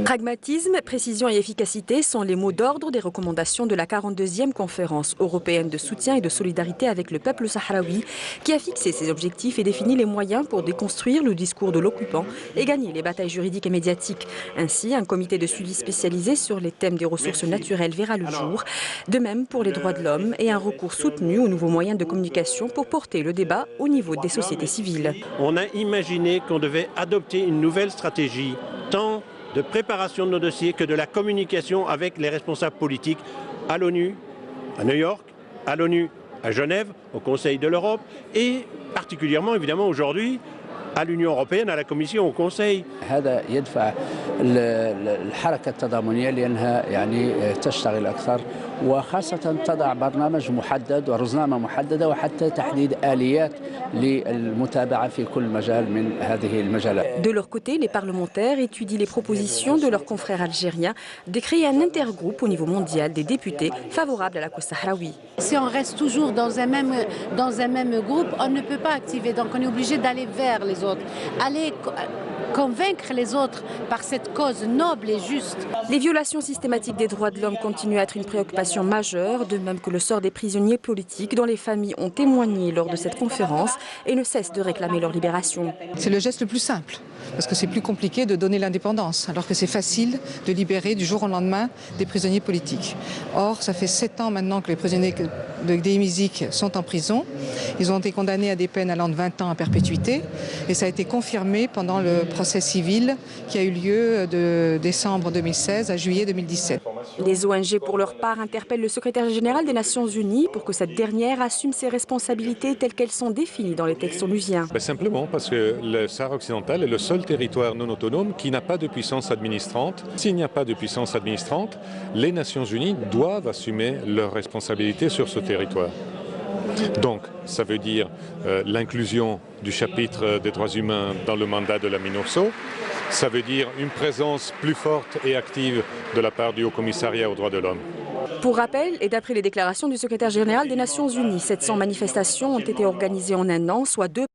Pragmatisme, précision et efficacité sont les mots d'ordre des recommandations de la 42e conférence européenne de soutien et de solidarité avec le peuple sahraoui qui a fixé ses objectifs et défini les moyens pour déconstruire le discours de l'occupant et gagner les batailles juridiques et médiatiques. Ainsi, un comité de suivi spécialisé sur les thèmes des ressources naturelles verra le jour, de même pour les droits de l'homme et un recours soutenu aux nouveaux moyens de communication pour porter le débat au niveau des sociétés civiles. On a imaginé qu'on devait adopter une nouvelle stratégie, tant de préparation de nos dossiers que de la communication avec les responsables politiques à l'ONU, à New York, à l'ONU, à Genève, au Conseil de l'Europe et particulièrement évidemment aujourd'hui à l'Union européenne, à la Commission, au Conseil. هذا يدفع الحركة التضامنية لأنها يعني تشتغل أكثر وخاصة تضع برنامج محدد ورزنامة محددة وحتى تحديد آليات للمتابعة في كل مجال من هذه المجالات. De leur côté, les parlementaires étudient les propositions de leurs confrères algériens de créer un intergroupe au niveau mondial des députés favorables à la cause sahraoui. Si on reste toujours dans un même groupe, on ne peut pas activer. Donc on est obligé d'aller vers les autres, aller convaincre les autres par cette cause noble et juste. Les violations systématiques des droits de l'homme continuent à être une préoccupation majeure, de même que le sort des prisonniers politiques dont les familles ont témoigné lors de cette conférence et ne cessent de réclamer leur libération. C'est le geste le plus simple, parce que c'est plus compliqué de donner l'indépendance, alors que c'est facile de libérer du jour au lendemain des prisonniers politiques. Or, ça fait 7 ans maintenant que les prisonniers de Gdeim Izik sont en prison. Ils ont été condamnés à des peines allant de 20 ans à perpétuité, et ça a été confirmé pendant le procès civil qui a eu lieu de décembre 2016 à juillet 2017. Les ONG, pour leur part, interpellent le secrétaire général des Nations Unies pour que cette dernière assume ses responsabilités telles qu'elles sont définies dans les textes onusiens. Simplement parce que le Sahara occidental est le seul territoire non autonome qui n'a pas de puissance administrante. S'il n'y a pas de puissance administrante, les Nations Unies doivent assumer leurs responsabilités sur ce territoire. Donc, ça veut dire l'inclusion du chapitre des droits humains dans le mandat de la MINURSO. Ça veut dire une présence plus forte et active de la part du Haut-Commissariat aux droits de l'homme. Pour rappel, et d'après les déclarations du secrétaire général des Nations Unies, 700 manifestations ont été organisées en un an, soit 2